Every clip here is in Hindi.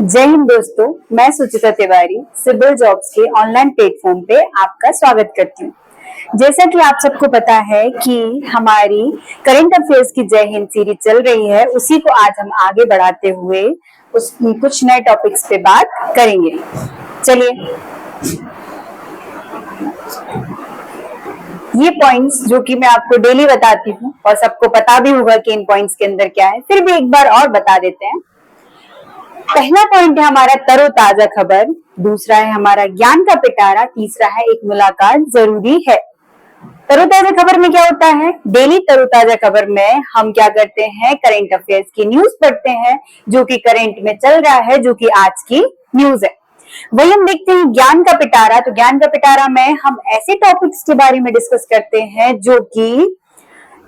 जय हिंद दोस्तों, मैं सुचिता तिवारी सिविल जॉब्स के ऑनलाइन प्लेटफॉर्म पे आपका स्वागत करती हूँ। जैसा कि आप सबको पता है कि हमारी करंट अफेयर्स की जय हिंद सीरीज चल रही है, उसी को आज हम आगे बढ़ाते हुए कुछ नए टॉपिक्स पे बात करेंगे। चलिए, ये पॉइंट्स जो कि मैं आपको डेली बताती हूँ और सबको पता भी होगा कि इन पॉइंट्स के अंदर क्या है, फिर भी एक बार और बता देते हैं। पहला पॉइंट है हमारा तरोताजा खबर, दूसरा है हमारा ज्ञान का पिटारा, तीसरा है एक मुलाकात जरूरी है। तरोताजा खबर में क्या होता है? डेली तरोताजा खबर में हम क्या करते हैं, करंट अफेयर्स की न्यूज पढ़ते हैं जो कि करंट में चल रहा है, जो कि आज की न्यूज है। वही हम देखते हैं ज्ञान का पिटारा। तो ज्ञान का पिटारा में हम ऐसे टॉपिक्स के बारे में डिस्कस करते हैं जो कि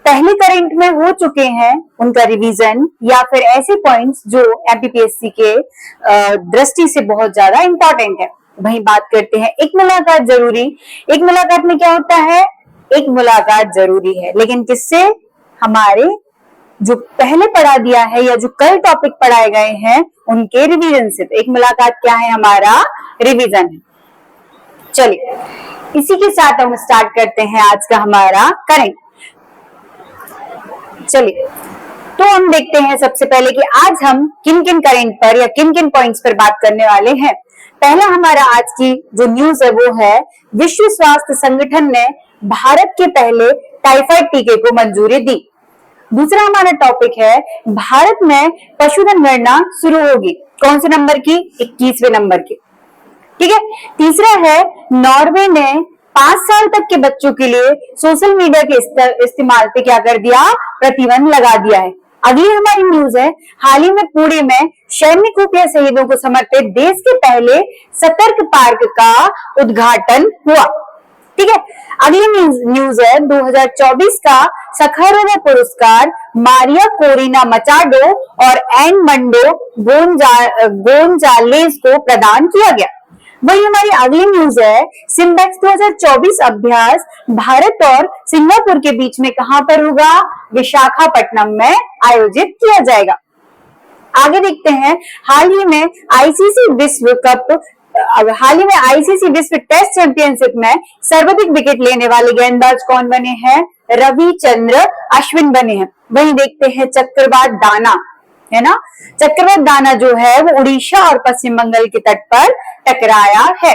पहले करंट में हो चुके हैं, उनका रिवीजन, या फिर ऐसे पॉइंट्स जो एमपीपीएससी के दृष्टि से बहुत ज्यादा इंपॉर्टेंट है। वही बात करते हैं एक मुलाकात जरूरी। एक मुलाकात में क्या होता है? एक मुलाकात जरूरी है, लेकिन किससे? हमारे जो पहले पढ़ा दिया है या जो कल टॉपिक पढ़ाए गए हैं उनके रिवीजन से। तो एक मुलाकात क्या है? हमारा रिवीजन है। चलिए, इसी के साथ हम स्टार्ट करते हैं आज का हमारा करंट। चलिए, तो हम देखते हैं सबसे पहले कि आज हम किन किन करंट पर या किन किन पॉइंट्स पर बात करने वाले हैं। पहला हमारा आज की जो न्यूज है वो है, विश्व स्वास्थ्य संगठन ने भारत के पहले टाइफाइड टीके को मंजूरी दी। दूसरा हमारा टॉपिक है, भारत में पशुधन गणना शुरू होगी। कौन से नंबर की? 21वें नंबर की। ठीक है। तीसरा है, नॉर्वे ने 5 साल तक के बच्चों के लिए सोशल मीडिया के इस्तेमाल पे क्या कर दिया? प्रतिबंध लगा दिया है। अगली हमारी न्यूज है, हाल ही में पुणे में सैनिकों के शहीदों को समर्पित देश के पहले सतर्क पार्क का उद्घाटन हुआ। ठीक है। अगली न्यूज है, 2024 का सखारोवा पुरस्कार मारिया कोरिना मचाडो और एडमंडो गोंजालेस को प्रदान किया गया। वही हमारी अगली न्यूज है, सिम्बेक्स 2024 अभ्यास भारत और सिंगापुर के बीच में कहां पर होगा? विशाखापट्टनम में आयोजित किया जाएगा। आगे देखते हैं, हाल ही में आईसीसी विश्व टेस्ट चैंपियनशिप में सर्वाधिक विकेट लेने वाले गेंदबाज कौन बने हैं? रविचंद्र अश्विन बने हैं। वही देखते हैं, चक्रवात दाना है ना, चक्रवात दाना जो है वो उड़ीसा और पश्चिम बंगाल के तट पर टकराया है।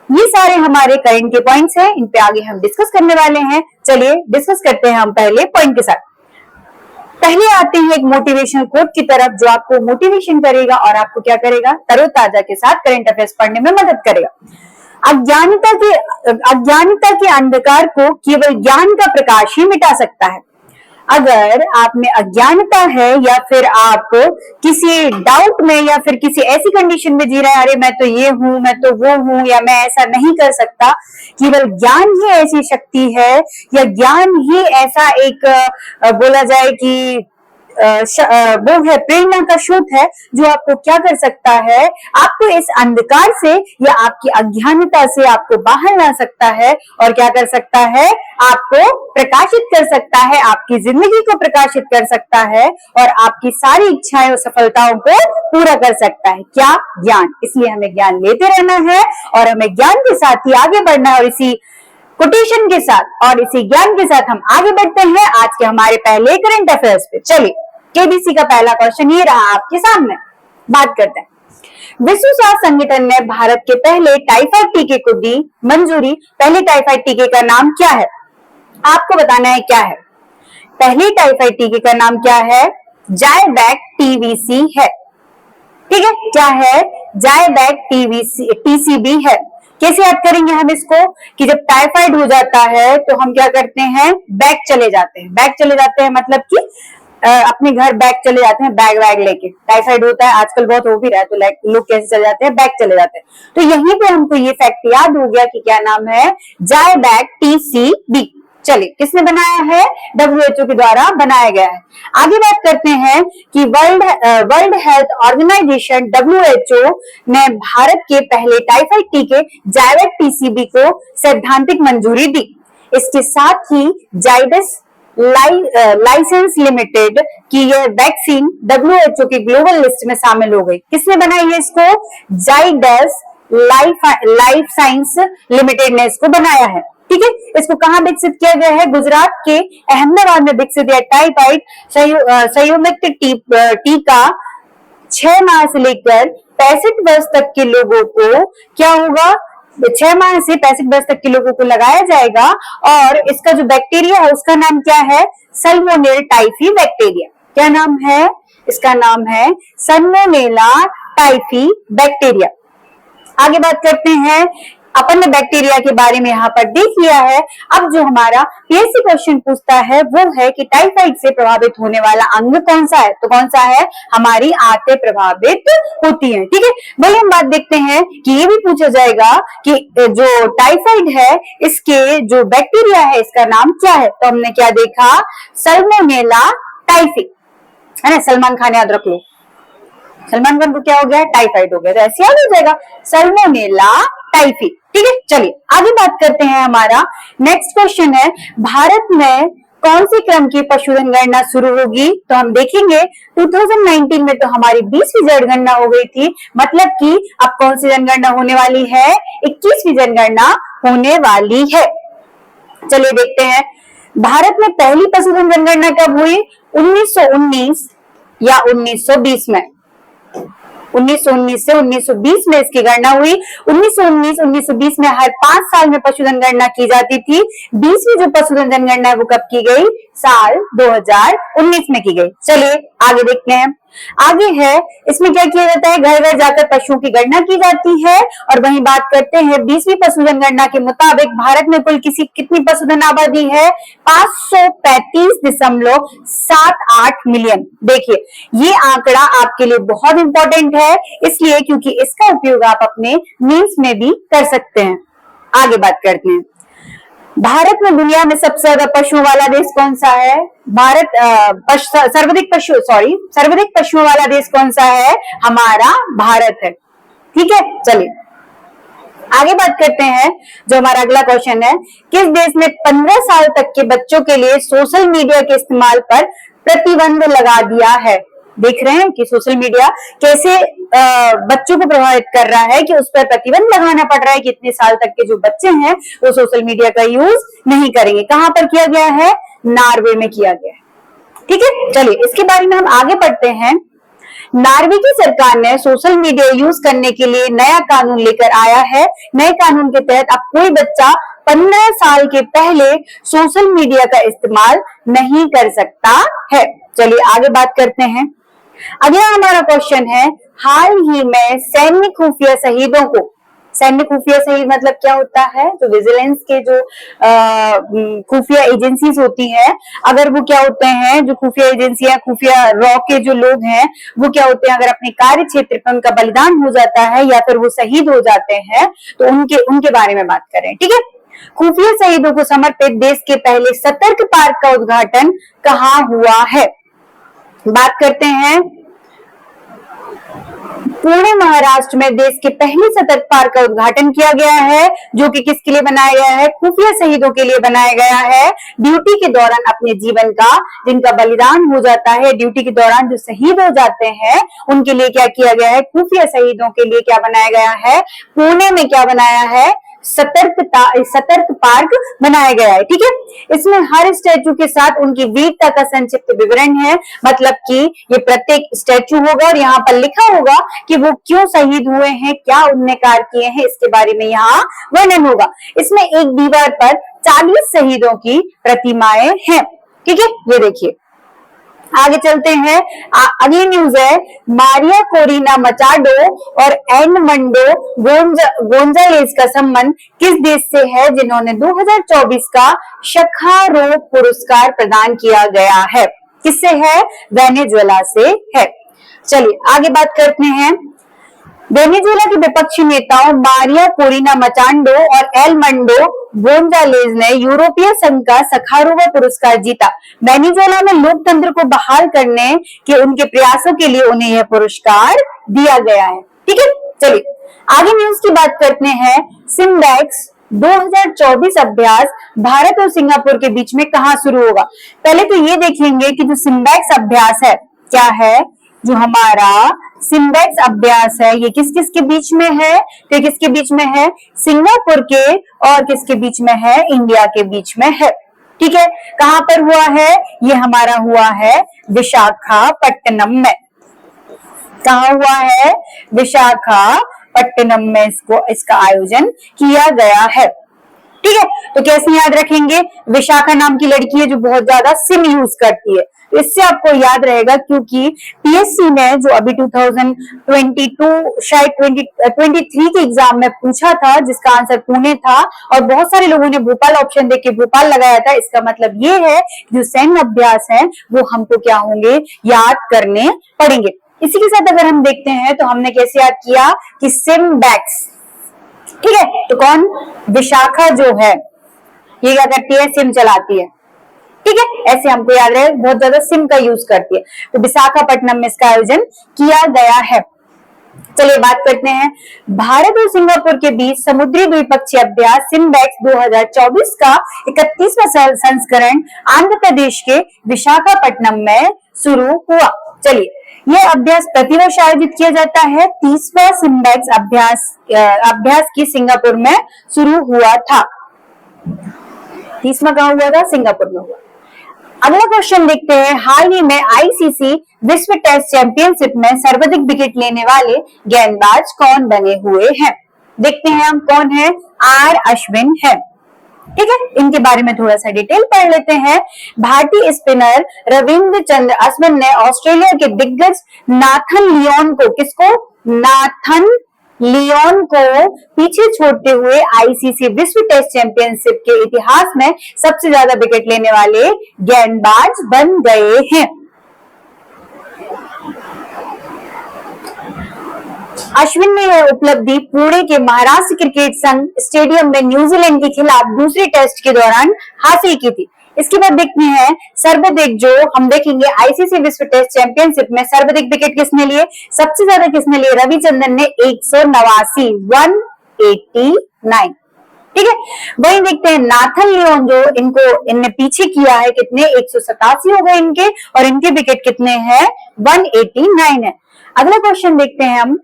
ये सारे हमारे करंट के पॉइंट्स हैं, इन पे आगे हम डिस्कस करने वाले हैं। चलिए डिस्कस करते हैं हम पहले पॉइंट के साथ। पहले आते हैं एक मोटिवेशनल कोट की तरफ, जो आपको मोटिवेशन करेगा और आपको क्या करेगा? तरोताजा के साथ करंट अफेयर्स पढ़ने में मदद करेगा। अज्ञानता के अंधकार को केवल ज्ञान का प्रकाश ही मिटा सकता है। अगर आप में अज्ञानता है या फिर आप किसी डाउट में या फिर किसी ऐसी कंडीशन में जी रहे हैं, अरे मैं तो ये हूं, मैं तो वो हूं, या मैं ऐसा नहीं कर सकता, केवल ज्ञान ही ऐसी शक्ति है या ज्ञान ही ऐसा एक बोला जाए कि वो है, प्रेरणा का स्रोत है जो आपको क्या कर सकता है? आपको इस अंधकार से या आपकी अज्ञानता से आपको बाहर ला सकता है और क्या कर सकता है? आपको प्रकाशित कर सकता है, आपकी जिंदगी को प्रकाशित कर सकता है और आपकी सारी इच्छाएं और सफलताओं को पूरा कर सकता है। क्या? ज्ञान। इसलिए हमें ज्ञान लेते रहना है और हमें ज्ञान के साथ ही आगे बढ़ना है। और इसी कोटेशन के साथ और इसी ज्ञान के साथ हम आगे बढ़ते हैं आज के हमारे पहले करंट अफेयर्स पे। चलिए, केबीसी का पहला क्वेश्चन ये रहा आपके सामने। बात करते हैं, विश्व स्वास्थ्य संगठन ने भारत के पहले टाइफाइड टीके को दी मंजूरी। पहले टाइफाइड टीके का नाम क्या है? आपको बताना है क्या है। पहले टाइफाइड टीके का नाम क्या है? जायबैक टीवीसी है। ठीक है, क्या है? जायबैक टीसीबी है। कैसे याद करेंगे हम इसको कि जब टाइफाइड हो जाता है तो हम क्या करते हैं? बैग चले जाते हैं। बैग चले जाते हैं मतलब कि अपने घर बैग चले जाते हैं, बैग वैग लेके। टाइफाइड होता है, आजकल बहुत हो भी रहा है, तो लोग कैसे चले जाते हैं? बैग चले जाते हैं। तो यहीं पे हमको ये फैक्ट याद हो गया कि क्या नाम है? जायबैक टीसीबी। चलिए, किसने बनाया है? WHO के द्वारा बनाया गया है। आगे बात करते हैं कि वर्ल्ड हेल्थ ऑर्गेनाइजेशन WHO ने भारत के पहले टाइफाइड टीके जायबैक टीसीबी को सैद्धांतिक मंजूरी दी। इसके साथ ही जाइडस लाइसेंस लिमिटेड की यह वैक्सीन WHO की ग्लोबल लिस्ट में शामिल हो गई। किसने बनाई है इसको? जाइडस लाइफ साइंस लिमिटेड ने इसको बनाया है। ठीक है, इसको कहां विकसित किया गया है? गुजरात के अहमदाबाद में विकसित है। टाइफाइड संयुक्त टीका 6 माह से लेकर 65 वर्ष तक के लोगों को क्या होगा? 6 माह से 65 वर्ष तक के लोगों को लगाया जाएगा और इसका जो बैक्टीरिया है उसका नाम क्या है? सल्मोनेल टाइफी बैक्टीरिया। क्या नाम है? इसका नाम है सल्मोनेला टाइफी बैक्टीरिया। आगे बात करते हैं, अपन ने बैक्टीरिया के बारे में यहाँ पर देख लिया है। अब जो हमारा पीएससी क्वेश्चन पूछता है वो है कि टाइफाइड से प्रभावित होने वाला अंग कौन सा है? तो कौन सा है? हमारी आंतें प्रभावित होती हैं। ठीक है, वही हम बात देखते हैं कि ये भी पूछा जाएगा कि जो टाइफाइड है इसके जो बैक्टीरिया है इसका नाम क्या है? तो हमने क्या देखा? सल्मोनेला टाइफी, है ना। सलमान खान याद रख लो, सलमान खान को क्या हो गया? टाइफाइड हो गया, तो ऐसे याद हो जाएगा सल्मोनेला टाइफी। ठीक है, चलिए आगे बात करते हैं। हमारा नेक्स्ट क्वेश्चन है, भारत में कौन से क्रम की पशुधन गणना शुरू होगी? तो हम देखेंगे 2019 में तो हमारी 20वीं जनगणना हो गई थी, मतलब कि अब कौन सी जनगणना होने वाली है? 21वीं जनगणना होने वाली है। चलिए देखते हैं, भारत में पहली पशुधन जनगणना कब हुई? 1919 या 1920 में। 1919 से 1920 में इसकी गणना हुई। 1919-1920 में हर 5 साल में पशुधन गणना की जाती थी। 20वीं जो पशुधन जनगणना है वो कब की गई? साल 2019 में की गई। चलिए आगे देखते हैं। आगे है, इसमें क्या किया जाता है? घर घर जाकर पशुओं की गणना की जाती है। और वहीं बात करते हैं 20वीं पशुधन गणना के मुताबिक भारत में कुल कितनी पशुधन आबादी है? 535.78 मिलियन। देखिए ये आंकड़ा आपके लिए बहुत इंपॉर्टेंट है, इसलिए क्योंकि इसका उपयोग आप अपने मेंस में भी कर सकते हैं। आगे बात करते हैं, भारत में दुनिया में सबसे ज्यादा पशुओं वाला देश कौन सा है? सर्वाधिक पशुओं वाला देश कौन सा है? हमारा भारत है। ठीक है, चलिए आगे बात करते हैं। जो हमारा अगला क्वेश्चन है, किस देश ने 15 साल तक के बच्चों के लिए सोशल मीडिया के इस्तेमाल पर प्रतिबंध लगा दिया है? देख रहे हैं कि सोशल मीडिया कैसे बच्चों को प्रभावित कर रहा है, कि उस पर प्रतिबंध लगाना पड़ रहा है कि इतने साल तक के जो बच्चे हैं वो सोशल मीडिया का यूज नहीं करेंगे। कहां पर किया गया है? नॉर्वे में किया गया है। ठीक है, चलिए इसके बारे में हम आगे पढ़ते हैं। नॉर्वे की सरकार ने सोशल मीडिया यूज करने के लिए नया कानून लेकर आया है। नए कानून के तहत अब कोई बच्चा 15 साल के पहले सोशल मीडिया का इस्तेमाल नहीं कर सकता है। चलिए आगे बात करते हैं। अगला हमारा क्वेश्चन है, हाल ही में सैन्य खुफिया शहीदों को, सैन्य खुफिया शहीद मतलब क्या होता है? जो विजिलेंस के जो खुफिया एजेंसीज होती हैं, अगर वो क्या होते हैं, जो खुफिया एजेंसियां, खुफिया रॉ के जो लोग हैं वो क्या होते हैं, अगर अपने कार्य क्षेत्र पर उनका बलिदान हो जाता है या फिर वो शहीद हो जाते हैं तो उनके बारे में बात करें। ठीक है, खुफिया शहीदों को समर्पित देश के पहले सतर्क पार्क का उद्घाटन कहाँ हुआ है? बात करते हैं, पुणे महाराष्ट्र में देश के पहले सतर्क पार्क का उद्घाटन किया गया है, जो कि किसके लिए बनाया गया है? खुफिया शहीदों के लिए बनाया गया है। ड्यूटी के दौरान अपने जीवन का, जिनका बलिदान हो जाता है ड्यूटी के दौरान, जो शहीद हो जाते हैं उनके लिए क्या किया गया है? खुफिया शहीदों के लिए क्या बनाया गया है? पुणे में क्या बनाया है? सतर्क पार्क बनाया गया है। ठीक है, इसमें हर स्टैचू के साथ उनकी वीरता का संक्षिप्त विवरण है, मतलब कि ये प्रत्येक स्टैचू होगा और यहाँ पर लिखा होगा कि वो क्यों शहीद हुए हैं, क्या उनने कार्य किए हैं, इसके बारे में यहाँ वर्णन होगा। इसमें एक दीवार पर 40 शहीदों की प्रतिमाएं हैं। ठीक है, ये देखिए आगे चलते हैं। अगली न्यूज है, मारिया कोरिना मचाडो और एडमंडो गोंजालेज का संबंध किस देश से है, जिन्होंने 2024 का सखारोव पुरस्कार प्रदान किया गया है? किससे है? वेनेजुएला से है। चलिए आगे बात करते हैं। वेनेजुएला के विपक्षी नेताओं मारिया कोरिना मचाडो और एडमंडो गोंजालेज ने यूरोपीय संघ का सखारोव पुरस्कार जीता। वेनेजुएला में लोकतंत्र को बहाल करने के उनके प्रयासों के लिए उन्हें यह पुरस्कार दिया गया है। ठीक है, चलिए आगे न्यूज की बात करते हैं। सिम्बैक्स 2024 अभ्यास भारत और सिंगापुर के बीच में कहां शुरू होगा? पहले तो ये देख लेंगे कि जो सिम्बैक्स अभ्यास है क्या है। जो हमारा सिम्बैक्स अभ्यास है ये किस किस के बीच में है? तो किसके बीच में है? सिंगापुर के और किसके बीच में है? इंडिया के बीच में है। ठीक है, कहां पर हुआ है? ये हमारा हुआ है विशाखापट्टनम में। कहा हुआ है? विशाखापट्टनम में इसका आयोजन किया गया है। ठीक है, तो कैसे याद रखेंगे? विशाखा नाम की लड़की है जो बहुत ज्यादा सिम यूज करती है, तो इससे आपको याद रहेगा क्योंकि पीएससी ने जो अभी 2022 शायद 2023 के एग्जाम में पूछा था जिसका आंसर पुणे था और बहुत सारे लोगों ने भोपाल ऑप्शन देके भोपाल लगाया था। इसका मतलब ये है जो सैन्य अभ्यास है वो हमको क्या होंगे? याद करने पड़ेंगे। इसी के साथ अगर हम देखते हैं तो हमने कैसे याद किया कि सिम्बैक्स। ठीक है, तो कौन? विशाखा जो है ये क्या करती है? सिम चलाती है। ठीक है, ऐसे हमको याद रहे, बहुत ज्यादा सिम का यूज करती है। तो विशाखापट्टनम में इसका आयोजन किया गया है। चलिए बात करते हैं भारत और सिंगापुर के बीच समुद्री द्विपक्षीय अभ्यास सिम्बैक्स 2024 का 31वां संस्करण आंध्र प्रदेश के विशाखापट्टनम में शुरू हुआ। चलिए, यह अभ्यास प्रतिवर्ष आयोजित किया जाता है। 30वां सिम्बैक्स अभ्यास की सिंगापुर में शुरू हुआ था। 30वां कहां हुआ था? सिंगापुर में हुआ। अगला क्वेश्चन देखते हैं, हाल ही में आईसीसी विश्व टेस्ट चैंपियनशिप में सर्वाधिक विकेट लेने वाले गेंदबाज कौन बने हुए हैं? देखते हैं हम कौन है। आर अश्विन है। ठीक है, इनके बारे में थोड़ा सा डिटेल पढ़ लेते हैं। भारतीय स्पिनर रविंद्र चंद्र अश्विन ने ऑस्ट्रेलिया के दिग्गज नाथन लियोन को पीछे छोड़ते हुए आईसीसी विश्व टेस्ट चैंपियनशिप के इतिहास में सबसे ज्यादा विकेट लेने वाले गेंदबाज बन गए हैं। अश्विन ने यह उपलब्धि पुणे के महाराष्ट्र क्रिकेट संघ स्टेडियम में न्यूजीलैंड के खिलाफ दूसरे टेस्ट के दौरान हासिल की थी। इसके बाद देखते हैं सर्वाधिक, जो हम देखेंगे आईसीसी विश्व टेस्ट चैंपियनशिप में सर्वाधिक विकेट किसने लिए? सबसे ज्यादा किसने लिए? रविचंद्रन ने 189 189। ठीक है, वही देखते हैं नाथन लियोन जो इनने पीछे किया है कितने? 187 हो गए इनके, और इनके विकेट कितने हैं? 189 है। अगला क्वेश्चन देखते हैं हम,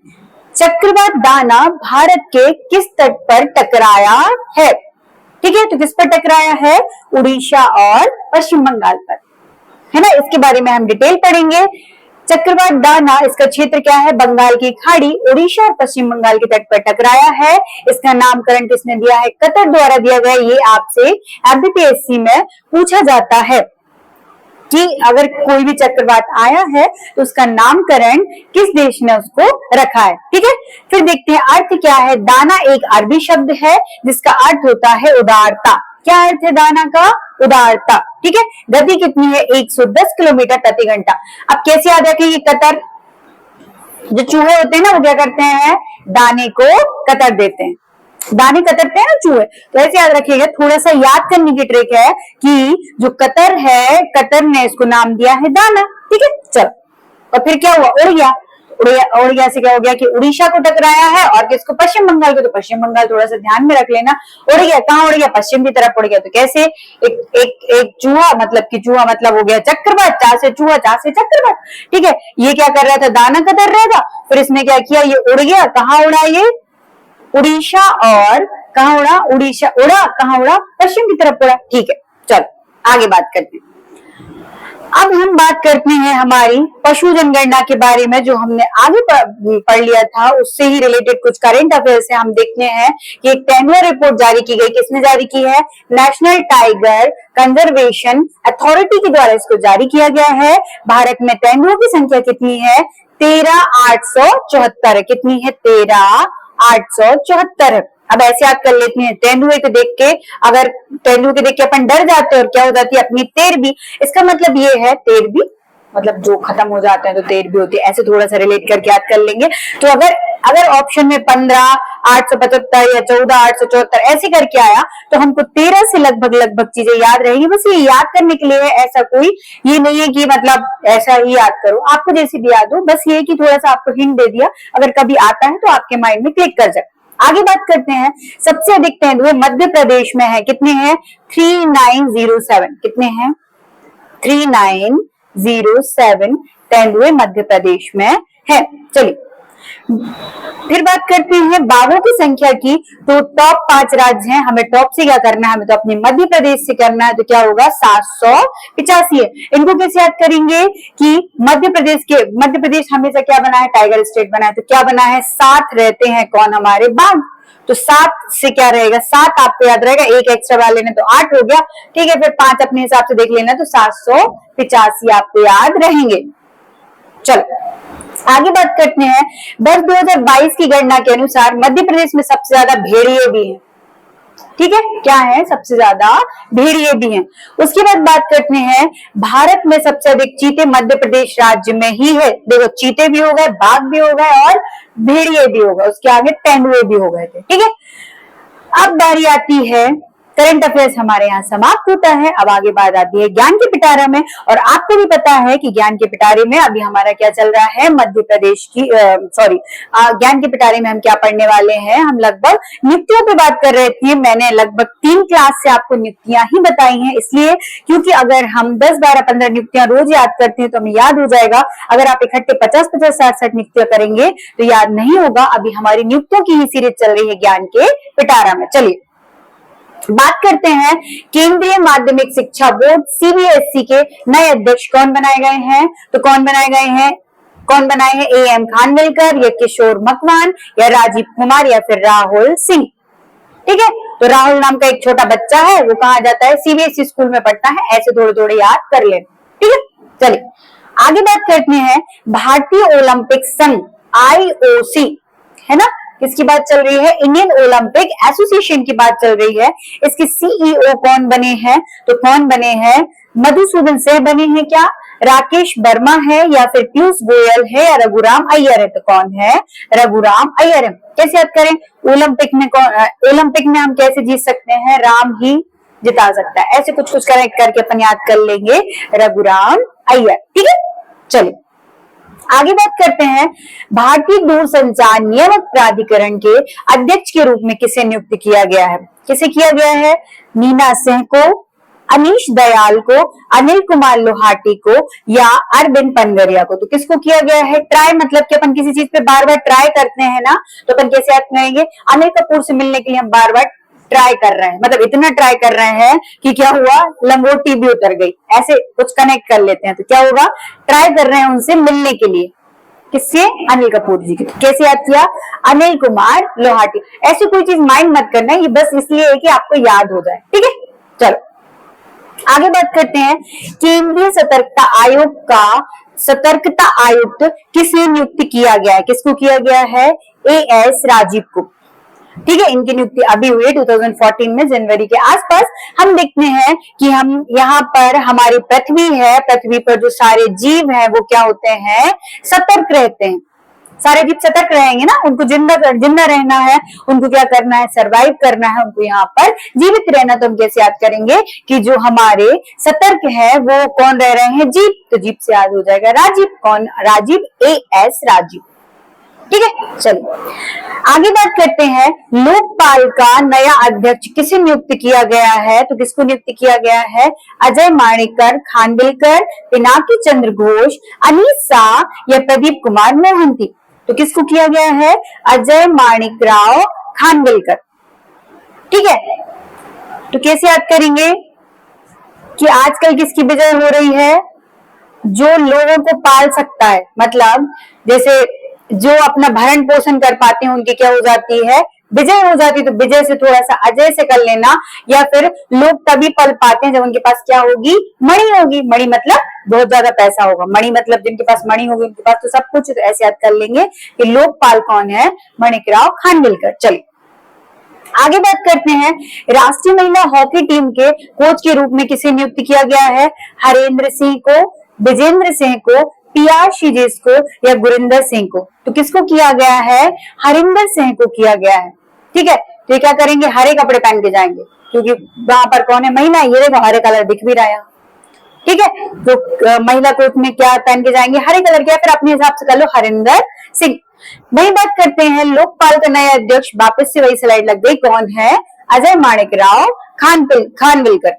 चक्रवात दाना भारत के किस तट पर टकराया है? ठीक है, तो किस पर टकराया है? उड़ीसा और पश्चिम बंगाल पर, है ना। इसके बारे में हम डिटेल पढ़ेंगे। चक्रवात दाना, इसका क्षेत्र क्या है? बंगाल की खाड़ी, उड़ीसा और पश्चिम बंगाल के तट पर टकराया है। इसका नामकरण किसने दिया है? कतर द्वारा दिया गया। ये आपसे एमपीपीएससी में पूछा जाता है कि अगर कोई भी चक्रवात आया है तो उसका नामकरण किस देश ने उसको रखा है। ठीक है, फिर देखते हैं अर्थ क्या है। दाना एक अरबी शब्द है जिसका अर्थ होता है उदारता। क्या अर्थ है दाना का? उदारता। ठीक है, गति कितनी है? 110 किलोमीटर प्रति घंटा। अब कैसे याद रखेंगे? कतर, जो चूहे होते हैं ना वो क्या करते हैं? दाने को कतर देते हैं। दाने कतरते हैं ना चूहे, तो ऐसे याद रखिएगा। थोड़ा सा याद करने की ट्रिक है कि जो कतर है, कतर ने इसको नाम दिया है दाना। ठीक है, चलो, और फिर क्या हुआ? उड़ गया। उड़ गया से क्या हो गया कि उड़ीसा को टकराया है, और किसको? पश्चिम बंगाल को। तो पश्चिम बंगाल थोड़ा सा ध्यान में रख लेना। उड़ गया, कहाँ उड़ गया? पश्चिम की तरफ उड़ गया। तो कैसे? एक चूहा मतलब हो गया चक्रवात, चा से चूहा, चा से चक्रवात। ठीक है, ये क्या कर रहा था? दाना कतर रहा था। फिर इसने क्या किया? ये उड़ गया। कहाँ उड़ा? ये उड़ीसा, और कहाँ उड़ा? उड़ीसा उड़ा, कहाँ उड़ा? पश्चिम की तरफ उड़ा। ठीक है, चलो आगे बात करते हैं। अब हम बात करते हैं हमारी पशु जनगणना के बारे में, जो हमने आगे पढ़ लिया था, उससे ही रिलेटेड कुछ करंट अफेयर्स है। हम देखते हैं कि एक टेन्योर रिपोर्ट जारी की गई। किसने जारी की है? नेशनल टाइगर कंजर्वेशन अथॉरिटी के द्वारा इसको जारी किया गया है। भारत में तेंदुओं की संख्या कितनी है? 13,874। कितनी है? 13,874। अब ऐसे याद कर लेते हैं, तेंदुए को देख के, अगर तेंदुए को देख के अपन डर जाते हैं और क्या हो जाती है? अपनी तेरबी। इसका मतलब ये है, तेरबी मतलब जो खत्म हो जाते हैं तो तेरबी होती है। ऐसे थोड़ा सा रिलेट करके याद कर लेंगे। तो अगर ऑप्शन में 15,875 या 14,874 ऐसे करके आया तो हमको 13 से लगभग चीजें याद रहेंगी। बस ये याद करने के लिए है, ऐसा कोई ये नहीं है कि मतलब ऐसा ही याद करो, आपको जैसे भी याद हो। बस ये कि थोड़ा सा आपको हिंट दे दिया, अगर कभी आता है तो आपके माइंड में क्लिक कर जाए। आगे बात करते हैं, सबसे अधिक तेंदुए मध्य प्रदेश में है। कितने हैं? 3907। कितने हैं? 3907 तेंदुए मध्य प्रदेश में है। चलिए फिर बात करते हैं बाघों की संख्या की। तो टॉप 5 राज्य हैं, हमें टॉप से क्या करना है? हमें तो अपने मध्य प्रदेश से करना है। तो क्या होगा? 785 है। इनको कैसे याद करेंगे कि मध्य प्रदेश हमेशा क्या बना है? टाइगर स्टेट बना है। तो क्या बना है? 7 रहते हैं कौन? हमारे बाघ। तो 7 से क्या रहेगा? 7 आपको याद रहेगा, एक एक्स्ट्रा वाले लेने तो 8 हो गया। ठीक है, फिर 5 अपने हिसाब से देख लेना, तो 785 आपको याद रहेंगे। चलो आगे बात करते हैं, वर्ष 2022 की गणना के अनुसार मध्य प्रदेश में सबसे ज्यादा भेड़िए भी हैं। ठीक है, क्या है? सबसे ज्यादा भेड़िए भी हैं। उसके बाद बात करते हैं, भारत में सबसे अधिक चीते मध्य प्रदेश राज्य में ही है। देखो, चीते भी हो गए, बाघ भी हो गए और भेड़िए भी हो गए, उसके आगे तेंदुए भी हो गए थे। ठीक है, अब बारी आती है, करंट अफेयर्स हमारे यहाँ समाप्त होता है। अब आगे बात आती है ज्ञान के पिटारा में। और आपको भी पता है कि ज्ञान के पिटारे में अभी हमारा क्या चल रहा है? मध्य प्रदेश की ज्ञान के पिटारे में हम क्या पढ़ने वाले हैं? हम लगभग नियुक्तियों पे बात कर रहे थे। मैंने लगभग 3 क्लास से आपको नियुक्तियां ही बताई हैं, इसलिए क्योंकि अगर हम 10, 12, 15 नियुक्तियां रोज याद करते हैं तो हमें याद हो जाएगा। अगर आप इकट्ठे 50, 50, 60, 60 नियुक्तियां करेंगे तो याद नहीं होगा। अभी हमारी नियुक्तियों की ही सीरीज चल रही है ज्ञान के पिटारा में। चलिए बात करते हैं, केंद्रीय माध्यमिक शिक्षा बोर्ड सीबीएसई के नए अध्यक्ष कौन बनाए गए हैं? तो कौन बनाए हैं? AM खानविलकर या किशोर मकवान या राजीव कुमार या फिर राहुल सिंह। ठीक है, तो राहुल नाम का एक छोटा बच्चा है, वो कहा जाता है? सीबीएसई स्कूल में पढ़ता है। ऐसे थोड़े थोड़े याद कर ले। ठीक है, चलिए आगे बात करते हैं, भारतीय ओलंपिक संघ IOC है ना, किसकी बात चल रही है? इंडियन ओलंपिक एसोसिएशन की बात चल रही है। इसके CEO कौन बने हैं? तो कौन बने हैं? मधुसूदन सिंह बने हैं क्या? राकेश वर्मा है या फिर पीयूष गोयल है या रघुराम अय्यर है? तो कौन है? रघुराम अय्यर है। कैसे याद करें? ओलंपिक में हम कैसे जीत सकते हैं? राम ही जिता सकता है। ऐसे कुछ करेक्ट करके अपन याद कर लेंगे, रघुराम अय्यर। ठीक है, चलिए आगे बात करते हैं, भारतीय दूरसंचार नियामक प्राधिकरण के अध्यक्ष के रूप में किसे नियुक्त किया गया है? किसे किया गया है? मीना सिंह को, अनीश दयाल को, अनिल कुमार लोहाटी को या अरविंद पनगरिया को? तो किसको किया गया है? ट्राई मतलब कि अपन किसी चीज पे बार बार ट्राई करते हैं ना, तो अपन कैसे याद करेंगे? अनिल कपूर से मिलने के लिए हम बार बार ट्राई कर रहे हैं, मतलब इतना ट्राई कर रहे हैं कि क्या हुआ? लंगोटी भी उतर गई। ऐसे कुछ कनेक्ट कर लेते हैं तो क्या होगा? ट्राई कर रहे हैं उनसे मिलने के लिए। किससे? अनिल कपूर जी के। कैसे याद किया? अनिल कुमार लोहाटी। ऐसी कोई चीज माइंड मत करना है, ये बस इसलिए है कि आपको याद हो जाए। ठीक है, चलो आगे बात करते हैं, केंद्रीय सतर्कता आयोग का सतर्कता आयुक्त किसे नियुक्त किया गया है? किसको किया गया है? AS राजीव को। ठीक है, इनकी नियुक्ति अभी हुई 2014 में जनवरी के आसपास। हम देखते हैं कि हम यहाँ पर हमारी पृथ्वी है, पृथ्वी पर जो सारे जीव हैं वो क्या होते हैं? सतर्क रहते हैं। सारे जीव सतर्क रहेंगे ना, उनको जिंदा रहना है, उनको क्या करना है? सरवाइव करना है, उनको यहाँ पर जीवित रहना। तो हम कैसे याद करेंगे कि जो हमारे सतर्क है वो कौन रह रहे हैं? जीव। तो जीव से याद हो जाएगा राजीव। कौन? राजीव, AS राजीव। ठीक है, चलिए आगे बात करते हैं, लोकपाल का नया अध्यक्ष किसे नियुक्त किया गया है? तो किसको नियुक्त किया गया है? अजय माणिकर खानविलकर, पिनाकी चंद्र घोष, अनीस शाह या प्रदीप कुमार मोहंती? तो किसको किया गया है? अजय माणिकराव खानविलकर। ठीक है, तो कैसे याद करेंगे कि आजकल किसकी विजय हो रही है? जो लोगों को पाल सकता है, मतलब जैसे जो अपना भरण पोषण कर पाते हैं उनकी क्या हो जाती है? विजय हो जाती है। तो विजय से थोड़ा सा अजय से कर लेना, या फिर लोग तभी पल पाते हैं जब उनके पास क्या होगी? मणि होगी। मणि मतलब बहुत ज्यादा पैसा होगा। मणि मतलब जिनके पास मणि होगी उनके पास तो सब कुछ। तो ऐसे याद कर लेंगे कि लोकपाल कौन है? माणिकराव खानविलकर। चलिए आगे बात करते हैं, राष्ट्रीय महिला हॉकी टीम के कोच के रूप में किसे नियुक्त किया गया है? हरेंद्र सिंह को, विजेंद्र सिंह को, PR शीजेस को या गुरिंदर सिंह को? तो किसको किया गया है? हरिंदर सिंह को किया गया है। ठीक है, तो क्या करेंगे? हरे कपड़े पहन के जाएंगे, क्योंकि वहां पर कौन है? महिला। ये देखो हरे कलर दिख भी रहा है। ठीक है, तो महिला कोर्ट में क्या पहन के जाएंगे, हरे कलर के, फिर अपने हिसाब से कर लो हरिंदर सिंह। वही बात करते हैं लोकपाल का नया अध्यक्ष, वापस से वही स्लाइड लग गई, कौन है, अजय माणिक राव खानविलकर।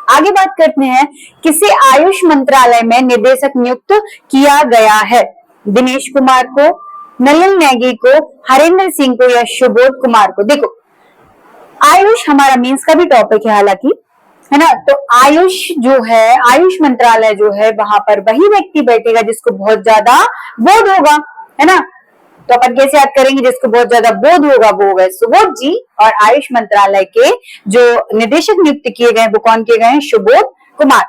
आगे बात करते हैं किसे आयुष मंत्रालय में निदेशक नियुक्त किया गया है, दिनेश कुमार को, नलिन नेगी को, हरेंद्र सिंह को या सुबोध कुमार को। देखो आयुष हमारा मीन्स का भी टॉपिक है हालांकि, है ना, तो आयुष जो है, आयुष मंत्रालय जो है, वहां पर वही व्यक्ति बैठेगा जिसको बहुत ज्यादा बोध होगा, है ना। तो अपन कैसे याद करेंगे, जिसको बहुत ज्यादा बोध होगा वो हो गए सुबोध जी, और आयुष मंत्रालय के जो निदेशक नियुक्त किए गए वो कौन किए गए हैं, सुबोध कुमार।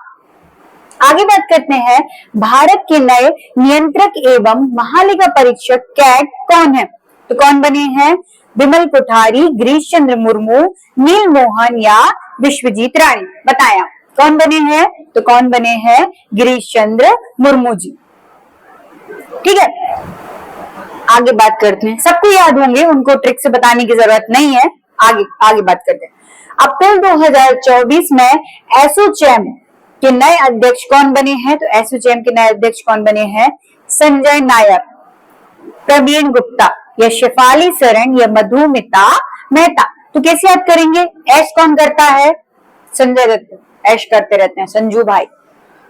आगे बात करते हैं भारत के नए नियंत्रक एवं महालेखा परीक्षक कैट कौन है, तो कौन बने हैं, विमल कोठारी, गिरीश चंद्र मुर्मू, नील मोहन या विश्वजीत रानी। बताया कौन बने हैं, तो कौन बने हैं, गिरीश चंद्र मुर्मू जी। ठीक है, आगे बात करते हैं, सबको याद होंगे, उनको ट्रिक से बताने की जरूरत नहीं है। आगे बात करते हैं, अप्रैल 2024 में एसोचैम के नए अध्यक्ष कौन बने हैं, तो एसोचैम के नए अध्यक्ष कौन बने हैं, संजय नायर, प्रवीण गुप्ता या शेफाली सरन या मधुमिता मेहता। तो कैसे याद करेंगे, ऐश कौन करता है, संजय दत्त, ऐश करते रहते हैं संजू भाई,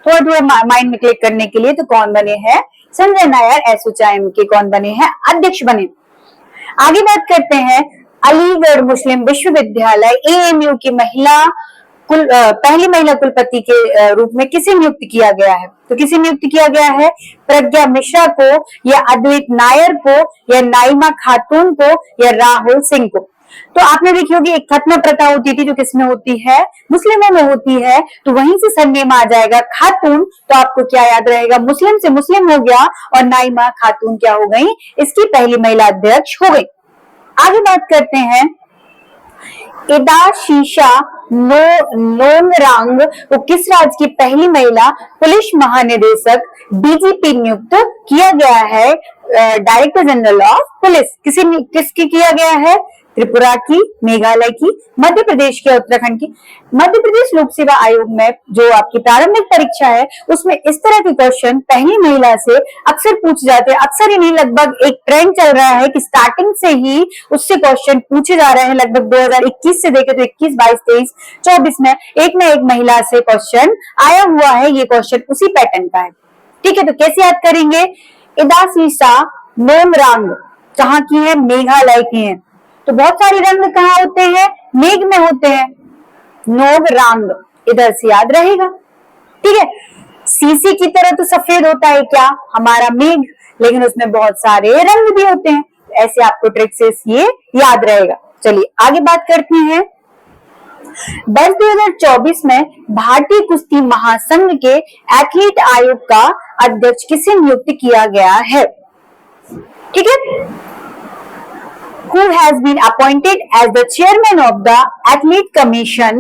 थोड़ा थोड़ा माइंड में क्लिक करने के लिए। तो कौन बने हैं, संजय नायर एसोचैम के कौन बने हैं, अध्यक्ष बने। आगे बात करते हैं अलीगढ़ मुस्लिम विश्वविद्यालय एएमयू की पहली महिला कुलपति के रूप में किसे नियुक्त किया गया है, तो किसे नियुक्त किया गया है, प्रज्ञा मिश्रा को या अद्वैत नायर को या नाइमा खातून को या राहुल सिंह को। तो आपने देखी होगी एक खत्म प्रथा होती थी जो किसमें होती है, मुस्लिमों में होती है, तो वहीं से सरनेम आ जाएगा खातून, तो आपको क्या याद रहेगा, मुस्लिम से मुस्लिम हो गया और नाइमा खातून क्या हो गई, इसकी पहली महिला अध्यक्ष हो गई। आगे बात करते हैं इदाशीशा नोंगरांग को किस राज्य की पहली महिला पुलिस महानिदेशक डीजीपी नियुक्त किया गया है, डायरेक्टर जनरल ऑफ पुलिस, किसकी किया गया है, त्रिपुरा की, मेघालय की, मध्य प्रदेश की, उत्तराखंड की। मध्य प्रदेश लोक सेवा आयोग में जो आपकी प्रारंभिक परीक्षा है उसमें इस तरह के क्वेश्चन पहली महिला से अक्सर पूछे जाते हैं, अक्सर ही नहीं, लगभग एक ट्रेंड चल रहा है कि स्टार्टिंग से ही उससे क्वेश्चन पूछे जा रहे हैं। लगभग 2021 से देखे तो 21, 22, 23, 24 में एक न एक महिला से क्वेश्चन आया हुआ है, ये क्वेश्चन उसी पैटर्न का है। ठीक है, तो कैसे याद करेंगे, इदासीसा नोमरांग कहाँ की है, मेघालय की है। तो बहुत सारे रंग कहाँ होते हैं, मेघ में होते हैं, नोग रांग इधर से याद रहेगा। ठीक है, सीसी की तरह तो सफेद होता है क्या, हमारा मेघ, लेकिन उसमें बहुत सारे रंग भी होते हैं, ऐसे आपको ट्रिक से ये याद रहेगा। चलिए आगे बात करते हैं, वर्ष 2024 में भारतीय कुश्ती महासंघ के एथलीट आयोग का अध्यक्ष किसे नियुक्त किया गया है, ठीक है, who has been appointed as the chairman of the Athlete Commission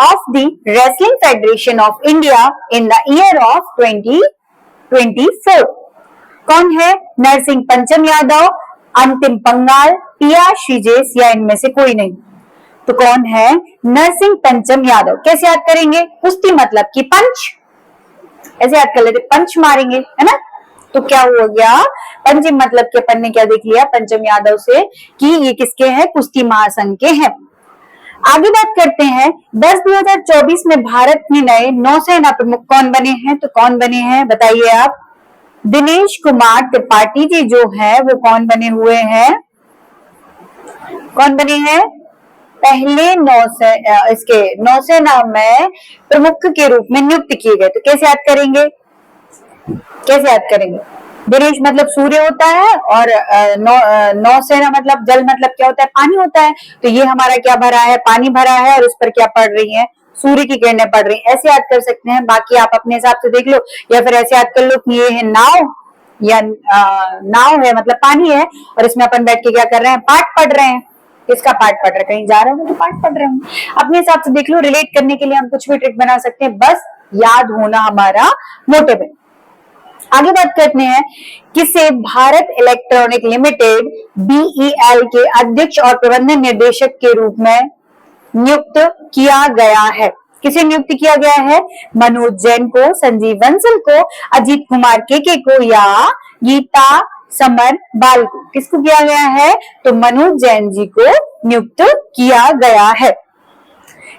of the Wrestling Federation of India in the year of 2024। कौन है, नरसिंह पंचम यादव, अंतिम पंगाल, पिया श्रीजेश या इनमें से कोई नहीं। तो कौन है, नरसिंह पंचम यादव। कैसे याद करेंगे, कुश्ती मतलब कि पंच, ऐसे याद कर लेते, पंच मारेंगे, है ना। तो क्या हो गया, पंचम मतलब कि अपन ने क्या देख लिया पंचम यादव से कि ये किसके हैं, कुश्ती महासंघ के हैं। आगे बात करते हैं, वर्ष 2024 में भारत के नए नौसेना प्रमुख कौन बने हैं, तो कौन बने हैं बताइए आप, दिनेश कुमार त्रिपाठी जी जो है वो कौन बने हुए हैं, कौन बने हैं, पहले नौसेना में प्रमुख के रूप में नियुक्त किए गए। तो कैसे याद करेंगे, कैसे याद करेंगे, दिनेश मतलब सूर्य होता है और नौसेना मतलब जल मतलब क्या होता है, पानी होता है। तो ये हमारा क्या भरा है, पानी भरा है और उस पर क्या पड़ रही है, सूर्य की किरणें पड़ रही है, ऐसे याद कर सकते हैं। बाकी आप अपने हिसाब से देख लो, या फिर ऐसे याद कर लो कि ये है नाव, या नाव है मतलब पानी है और इसमें अपन बैठ के क्या कर रहे हैं, पाठ पढ़ रहे हैं। इसका पाठ पढ़ रहे, कहीं जा रहे हो तो पाठ पढ़ रहे हो, अपने हिसाब से देख लो। रिलेट करने के लिए हम कुछ भी ट्रिक बना सकते हैं, बस याद होना हमारा मोटिव है। आगे बात करते हैं, किसे भारत इलेक्ट्रॉनिक लिमिटेड बीईएल के अध्यक्ष और प्रबंधन निर्देशक के रूप में नियुक्त किया गया है, किसे नियुक्त किया गया है? मनोज जैन को, संजीव बंसल को, अजीत कुमार के को या गीता समर बाल को। किसको किया गया है? तो मनोज जैन जी को नियुक्त किया गया है।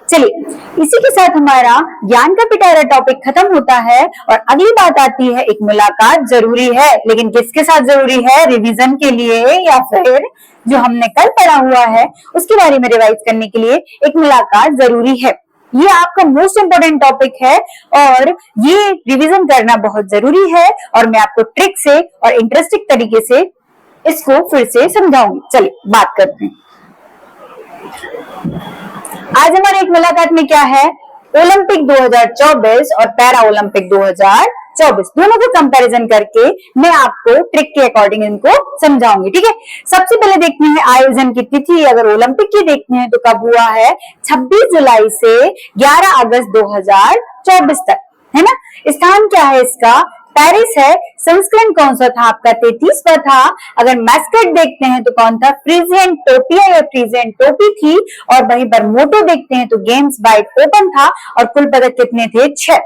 चलिए, इसी के साथ हमारा ज्ञान का पिटारा टॉपिक खत्म होता है और अगली बात आती है, एक मुलाकात जरूरी है। लेकिन किसके साथ जरूरी है? रिवीजन के लिए या फिर जो हमने कल पढ़ा हुआ है उसके बारे में रिवाइज करने के लिए एक मुलाकात जरूरी है। ये आपका मोस्ट इंपोर्टेंट टॉपिक है और ये रिवीजन करना बहुत जरूरी है और मैं आपको ट्रिक से और इंटरेस्टिंग तरीके से इसको फिर से समझाऊंगी। चलिए बात करते हैं। आज हमारे एक मुलाकात में क्या है? ओलंपिक 2024 और पैरा ओलंपिक 2024 दोनों को कंपैरिजन करके मैं आपको ट्रिक के अकॉर्डिंग इनको समझाऊंगी। ठीक है, सबसे पहले देखते हैं आयोजन की तिथि। अगर ओलंपिक की देखते हैं तो कब हुआ है? 26 जुलाई से 11 अगस्त 2024 तक, है ना। स्थान क्या है इसका? पेरिस है। संस्करण कौन सा था आपका? 33वां था। अगर मैस्कट देखते हैं तो कौन था? फ्रीजियन टोपिया या फ्रीजियन टोपी थी। और वहीं पर मोटो देखते हैं तो गेम्स बाइट ओपन था और कुल पदक कितने थे? 6।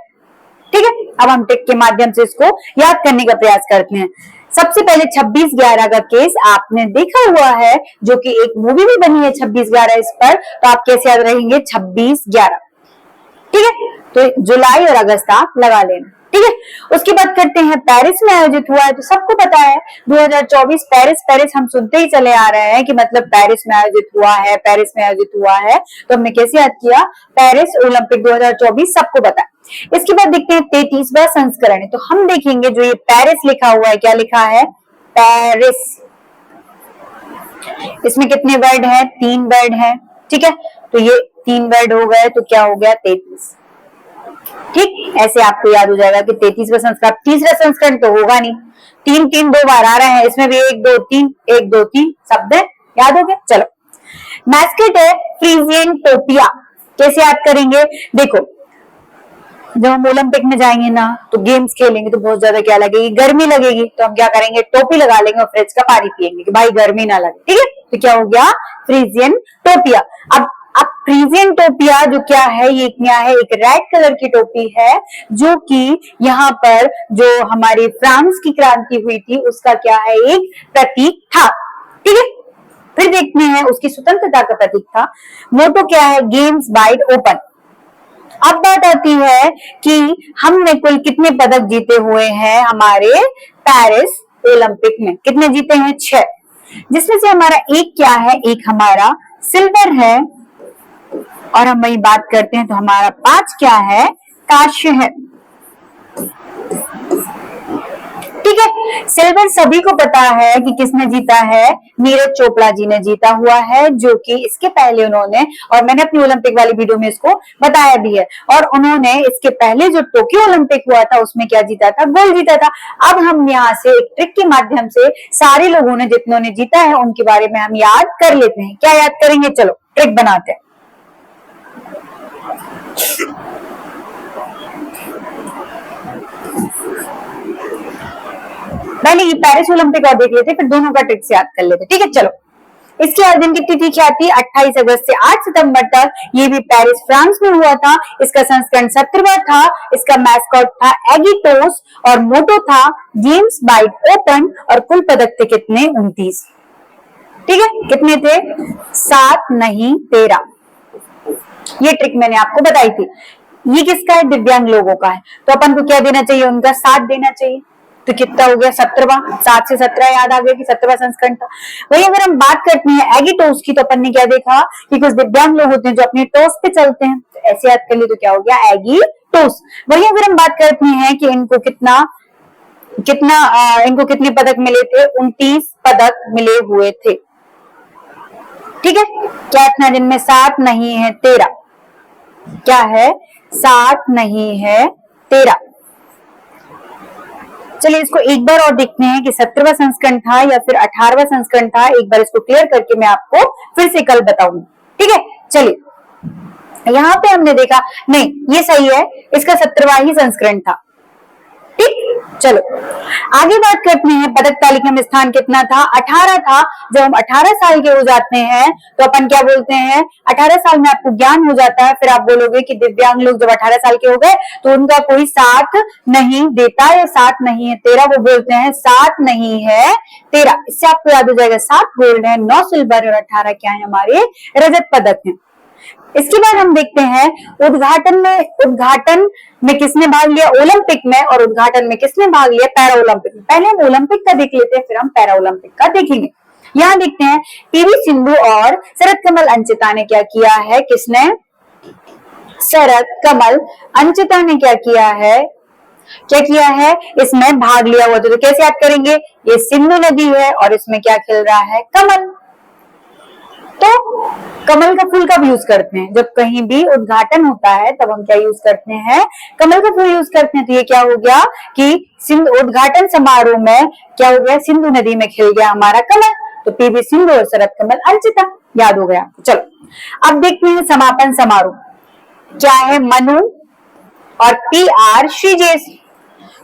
ठीक है, अब हम ट्रिक के माध्यम से इसको याद करने का प्रयास करते हैं। सबसे पहले 26/11 का केस आपने देखा हुआ है, जो कि एक मूवी भी बनी है 26/11 इस पर, तो आप कैसे याद रहेंगे? 26/11। ठीक है, तो जुलाई और अगस्त आप लगा लेना। ठीक है, उसके बाद करते हैं पेरिस में आयोजित हुआ है, तो सबको पता है 2024 पेरिस। पेरिस हम सुनते ही चले आ रहे हैं कि मतलब पेरिस में आयोजित हुआ है, पेरिस में आयोजित हुआ है। तो हमने कैसे याद किया? पेरिस ओलंपिक 2024 सबको पता है। इसके बाद देखते हैं 33वां संस्करण है, तो हम देखेंगे जो ये पेरिस लिखा हुआ है, क्या लिखा है? पेरिस। इसमें कितने वर्ड है? 3 वर्ड है। ठीक है, तो ये 3 वर्ड हो गए, तो क्या हो गया? 33। ठीक, ऐसे आपको याद हो जाएगा कि 33वां संस्करण। तीसरा संस्करण तो होगा नहीं, 3 2 बार आ रहे हैं, इसमें भी 1 2 3 1 2 3 शब्द है, याद हो गया। चलो, मैस्कट है फ्रीजियन टोपिया। कैसे याद करेंगे? देखो, जब हम ओलंपिक में जाएंगे ना तो गेम्स खेलेंगे तो बहुत ज्यादा क्या लगेगी? गर्मी लगेगी। तो हम क्या करेंगे? टोपी लगा लेंगे और फ्रिज का पानी पियेंगे कि भाई गर्मी ना लगे। ठीक है, तो क्या हो गया? फ्रीजियन टोपिया। अब फ्रीजियन टोपिया जो क्या है? ये क्या है? एक रेड कलर की टोपी है, जो कि यहाँ पर जो हमारी फ्रांस की क्रांति हुई थी उसका क्या है? एक प्रतीक था। ठीक है, फिर देखते हैं उसकी स्वतंत्रता का प्रतीक था। मोटो क्या है? Games wide open. अब बात आती है कि हमने कुल कितने पदक जीते हुए हैं हमारे पेरिस ओलंपिक में? कितने जीते हैं? 6, जिसमें से हमारा एक क्या है? एक हमारा सिल्वर है। और हम वही बात करते हैं तो हमारा 5 क्या है? कांस्य है। ठीक है, सिल्वर सभी को पता है कि किसने जीता है? नीरज चोपड़ा जी ने जीता हुआ है, जो कि इसके पहले उन्होंने, और मैंने अपनी ओलंपिक वाली वीडियो में इसको बताया भी है, और उन्होंने इसके पहले जो टोक्यो ओलंपिक हुआ था उसमें क्या जीता था? गोल्ड जीता था। अब हम यहाँ से एक ट्रिक के माध्यम से सारे लोगों ने जितनों ने जीता है उनके बारे में हम याद कर लेते हैं। क्या याद करेंगे? चलो ट्रिक बनाते हैं। पहले ये पेरिस ओलंपिक और देख लेते, फिर दोनों का ट्रिक से याद कर लेते। ठीक है, चलो। इसके आयोजन की तिथि क्या थी? 28 अगस्त से 8 सितंबर तक। ये भी पेरिस फ्रांस में हुआ था। इसका संस्करण 17वां था। इसका मैस्कॉट था एगिटोस और मोटो था गेम्स बाइट ओपन। और कुल पदक थे कितने? 29। ठीक है, कितने थे? 7 नहीं 13। ये ट्रिक मैंने आपको बताई थी। ये किसका है? दिव्यांग लोगों का है, तो अपन को क्या देना चाहिए? उनका साथ देना चाहिए। तो कितना हो गया? 17वां। 7 से 17 याद आ गया कि 17वां संस्करण था। वही अगर हम बात करते हैं एगिटोस की, तो अपन ने क्या देखा कि कुछ दिव्यांग लोग होते हैं जो अपने टोस पे चलते हैं, तो ऐसे याद कर लिए तो क्या हो गया? एगिटोस। वही अगर हम बात करते हैं कि इनको इनको कितने पदक मिले थे? 29 पदक मिले हुए थे। ठीक है, क्या इतना? जिनमें 7 नहीं है 13। क्या है? 7 नहीं है 13। चलिए इसको एक बार और देखते हैं कि 17वां संस्करण था या फिर 18वां संस्करण था। एक बार इसको क्लियर करके मैं आपको फिर से कल बताऊंगी। ठीक है, चलिए यहाँ पे हमने देखा नहीं, ये सही है, इसका 17वां ही संस्करण था। ठीक, चलो आगे बात करते हैं। पदक तालिका में स्थान कितना था? 18 था। जब हम 18 साल के हो जाते हैं तो अपन क्या बोलते हैं? 18 साल में आपको ज्ञान हो जाता है, फिर आप बोलोगे कि दिव्यांग लोग जब 18 साल के हो गए तो उनका कोई साथ नहीं देता या साथ नहीं है तेरा, वो बोलते हैं साथ नहीं है तेरा। इससे आपको याद हो जाएगा 7 गोल्ड है, 9 सिल्वर और 18 क्या है? हमारे रजत पदक है। इसके बाद हम देखते हैं उद्घाटन में किसने भाग लिया? ओलंपिक में। और उद्घाटन में किसने भाग लिया? पैरा ओलंपिक में। पहले हम ओलंपिक का देख लेते हैं, फिर हम पैरा ओलंपिक का देखेंगे। यहाँ देखते हैं पीवी सिंधु और शरत कमल अंचिता ने क्या किया है? किसने? शरत कमल अंचिता ने क्या किया है? क्या किया है? इसमें भाग लिया हुआ। तो कैसे याद करेंगे? ये सिंधु नदी है और इसमें क्या खिल रहा है? कमल। तो कमल का फूल कब यूज करते हैं? जब कहीं भी उद्घाटन होता है तब हम क्या यूज करते हैं? कमल का फूल यूज करते हैं। तो ये क्या हो गया कि सिंधु उद्घाटन समारोह में क्या हो गया? सिंधु नदी में खिल गया हमारा कमल। तो पीवी सिंधु और शरत कमल अंचिता, याद हो गया आपको। चलो अब देखते हैं समापन समारोह क्या है? मनु और PR श्रीजेश।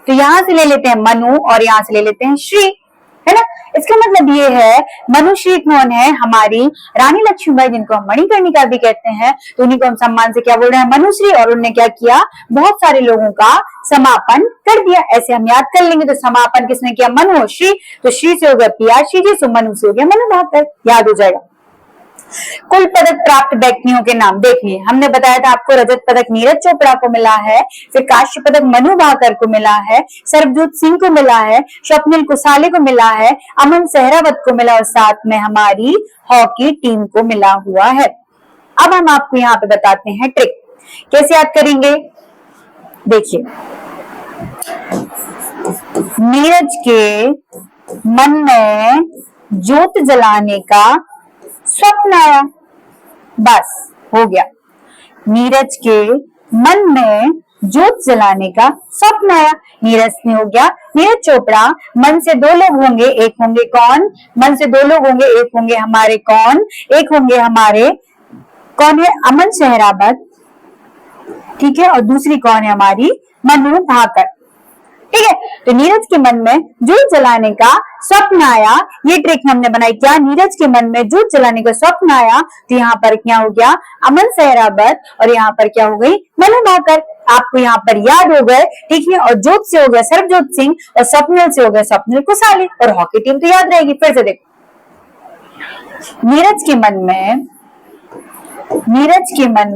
तो यहां से ले लेते हैं मनु और यहां से ले लेते हैं श्री, है ना। इसका मतलब ये है मनुश्री कौन है? हमारी रानी लक्ष्मीबाई, जिनको हम मणिकर्णिका भी कहते हैं। तो उन्हीं को हम सम्मान से क्या बोल रहे हैं? मनुश्री। और उन्होंने क्या किया? बहुत सारे लोगों का समापन कर दिया। ऐसे हम याद कर लेंगे। तो समापन किसने किया? मनु और श्री। तो श्री से हो गया PR श्रीजी, तो मनु से हो गया मनु भाकर, याद हो जाएगा। कुल पदक प्राप्त व्यक्तियों के नाम देखिए। हमने बताया था आपको रजत पदक नीरज चोपड़ा को मिला है, फिर कांस्य पदक मनु भाकर को मिला है, सरबजोत सिंह को मिला है, स्वप्निल कुसाले को मिला है, अमन सहरावत को मिला और साथ में हमारी हॉकी टीम को मिला हुआ है। अब हम आपको यहाँ पे बताते हैं ट्रिक, कैसे याद करेंगे। देखिए, नीरज के मन में ज्योत जलाने का स्वप्न आया, बस हो गया। नीरज के मन में ज्योत जलाने का स्वप्न आया, नीरज ने हो गया नीरज चोपड़ा। मन से 2 लोग होंगे, एक होंगे कौन? मन से 2 लोग होंगे, एक होंगे हमारे कौन? एक होंगे हमारे कौन है? अमन सहरावत, ठीक है। और दूसरी कौन है? हमारी मनु भाकर, ठीक है। तो नीरज के मन में ज्योत जलाने का स्वप्न आया, ये ट्रिक हमने बनाई। क्या? नीरज के मन में ज्योत जलाने का स्वप्न आया। तो यहाँ पर क्या हो गया? अमन सहरावत और यहाँ पर क्या हो गई? मनु भाकर। आपको यहाँ पर याद हो गए, ठीक है। और ज्योत से हो गया सरबजोत सिंह और स्वप्निल से हो गया स्वप्निल कुसाले और हॉकी टीम तो याद रहेगी। फिर से देखो, नीरज के मन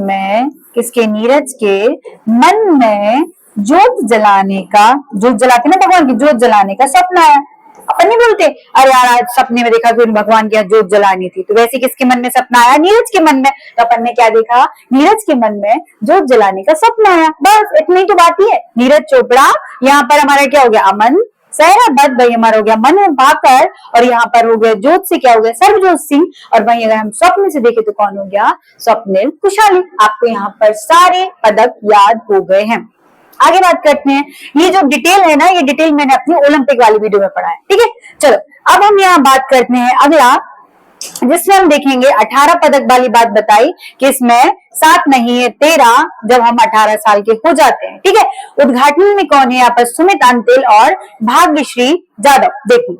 में किसके? नीरज के मन में ज्योत जलाने का, ज्योत जलाते ना भगवान की, ज्योत जलाने का स्वप्न आया। अपन नहीं बोलते अरे यार आज सपने में देखा कि भगवान की ज्योत जलानी थी। तो वैसे किसके मन में सपना आया? नीरज के मन में। तो अपन ने क्या देखा? नीरज के मन में ज्योत जलाने का स्वप्न आया, बस इतनी तो बात ही है। नीरज चोपड़ा, यहाँ पर हमारा क्या हो गया? अमन सहरावत, भाई हमारा हो गया मनु भाकर और यहाँ पर हो गया ज्योत से क्या हो गया? सरबजोत सिंह। और भाई अगर हम स्वप्न से देखें तो कौन हो गया? स्वप्निल कुशाली। आपको यहाँ पर सारे पदक याद हो गए हैं। आगे बात करते हैं, ये जो डिटेल है ना, ये डिटेल मैंने अपनी ओलंपिक वाली वीडियो में पढ़ा है, ठीक है। चलो अब हम यहाँ बात करते हैं अगला, जिसमें हम देखेंगे 18 पदक वाली बात बताई कि इसमें 7 नहीं है 13 जब हम 18 साल के हो जाते हैं, ठीक है। उद्घाटन में कौन है यहाँ पर? सुमित अंतिल और भाग्यश्री जाधव। देखिए,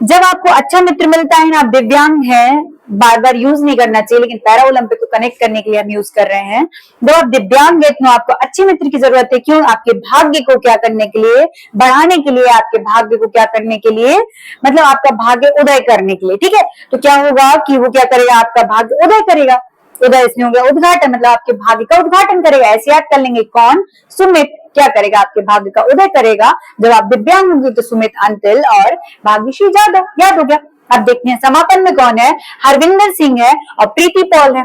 जब आपको अच्छा मित्र मिलता है ना, आप दिव्यांग हैं, बार बार यूज नहीं करना चाहिए, लेकिन पैरा ओलंपिक को कनेक्ट करने के लिए हम यूज कर रहे हैं। जब आप दिव्यांग हैं तो आपको अच्छे मित्र की जरूरत है। क्यों? आपके भाग्य को क्या करने के लिए? बढ़ाने के लिए। आपके भाग्य को क्या करने के लिए? मतलब आपका भाग्य उदय करने के लिए, ठीक है। तो क्या होगा कि वो क्या करेगा? आपका भाग्य उदय करेगा। उदय इसमें हो गया उद्घाटन, मतलब आपके भाग्य का उद्घाटन करेगा। ऐसे याद कर लेंगे। कौन? सुमित क्या करेगा? आपके भाग्य का उदय करेगा। जब आप दिव्यांग होंगे तो सुमित अंतिल और भाग्यश्री जाधव, याद हो गया। अब देखते हैं समापन में कौन है? हरविंदर सिंह है और प्रीति पॉल है।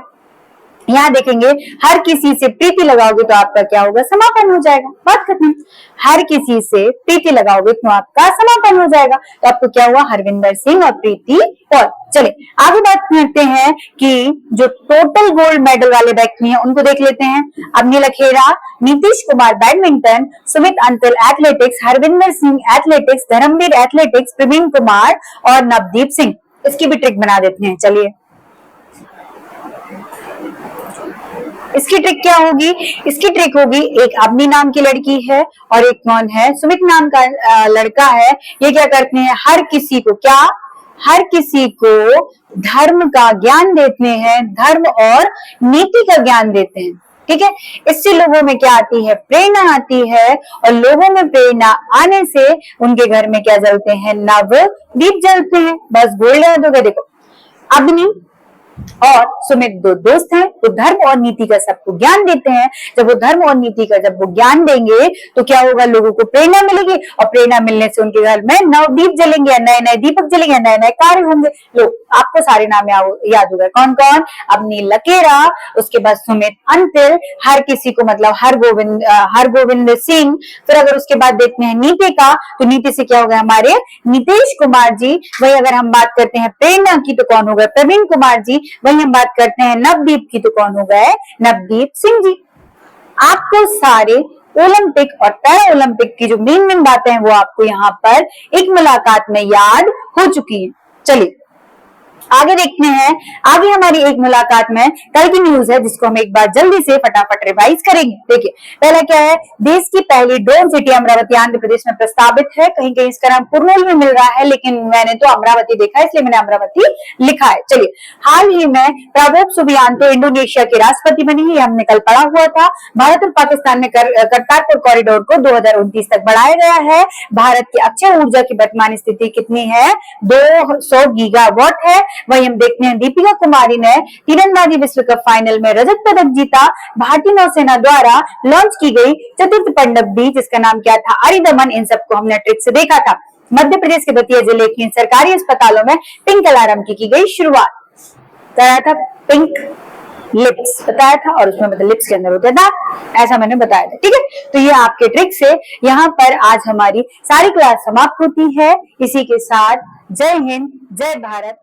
यहाँ देखेंगे, हर किसी से प्रीति लगाओगे तो आपका क्या होगा? समापन हो जाएगा। बात खत्म। हर किसी से प्रीति लगाओगे तो आपका समापन हो जाएगा। तो आपको क्या हुआ? हरविंदर सिंह और प्रीति पॉल। चले आगे बात करते हैं कि जो टोटल गोल्ड मेडल वाले व्यक्ति हैं उनको देख लेते हैं। Agni Lakhera, Nitish Kumar badminton, Sumit Antil athletics, Harvinder Singh athletics, Dharamvir athletics, Praveen Kumar और नवदीप सिंह। इसकी भी ट्रिक बना देते हैं। चलिए, इसकी ट्रिक क्या होगी? इसकी ट्रिक होगी, एक अवनी नाम की लड़की है और एक कौन है, सुमित नाम का लड़का है। ये क्या करते हैं, हर किसी को हर किसी को धर्म का ज्ञान देते हैं, धर्म और नीति का ज्ञान देते हैं। ठीक है, इससे लोगों में क्या आती है, प्रेरणा आती है, और लोगों में प्रेरणा आने से उनके घर में क्या जलते हैं, नव दीप जलते हैं। बस गोल्ड याद होगा। देखो, अग्नि और सुमित दो दोस्त हैं, वो धर्म और नीति का सबको ज्ञान देते हैं। जब वो धर्म और नीति का जब वो ज्ञान देंगे तो क्या होगा, लोगों को प्रेरणा मिलेगी, और प्रेरणा मिलने से उनके घर में नवदीप जलेंगे, नए नए दीपक जलेंगे, नए नए कार्य होंगे। लो, आपको सारे नाम याद होगा, कौन कौन, अवनी लकेरा, उसके बाद सुमित अंतिल, हर किसी को मतलब हरगोविंद सिंह। फिर अगर उसके बाद देखते हैं नीति का, तो नीति से क्या होगा, हमारे नीतीश कुमार जी। वही अगर हम बात करते हैं प्रेरणा की, तो कौन होगा, प्रवीण कुमार जी। वही हम बात करते हैं नवदीप की, तो कौन हो गए, नवदीप सिंह जी। आपको सारे ओलंपिक और पैरा ओलंपिक की जो मेन बातें हैं वो आपको यहाँ पर एक मुलाकात में याद हो चुकी है। चलिए आगे देखते हैं। आगे हमारी एक मुलाकात में कल की न्यूज है, जिसको हम एक बार जल्दी से फटाफट रिवाइज करेंगे। देखिए, पहला क्या है, देश की पहली ड्रोन सिटी अमरावती आंध्र प्रदेश में प्रस्तावित है। कहीं कहीं इसका नाम कुर्नूल में मिल रहा है, लेकिन मैंने तो अमरावती देखा है, इसलिए मैंने अमरावती लिखा है। चलिए, हाल ही में प्रबोव सुबियांतो इंडोनेशिया के राष्ट्रपति बनी है, हमने कल पढ़ा हुआ था। भारत और पाकिस्तान में करतारपुर कॉरिडोर को 2029 तक बढ़ाया गया है। भारत की अक्षय ऊर्जा की वर्तमान स्थिति कितनी है, 200 गीगावाट है। वही हम देखते हैं, दीपिका कुमारी ने तीरंदाजी विश्व कप फाइनल में रजत पदक जीता। भारतीय नौसेना द्वारा लॉन्च की गई चतुर्थ पनडुब्बी, जिसका नाम क्या था, अरिदमन। इन सबको हमने ट्रिक से देखा था। मध्य प्रदेश के दतिया जिले की सरकारी अस्पतालों में पिंक अलार्म की गई शुरुआत। बताया था पिंक लिप्स बताया था, और उसमें मतलब लिप्स के अंदर होता था, ऐसा मैंने बताया था। ठीक है, तो ये आपके ट्रिक से यहाँ पर आज हमारी सारी क्लास समाप्त होती है। इसी के साथ जय हिंद, जय भारत।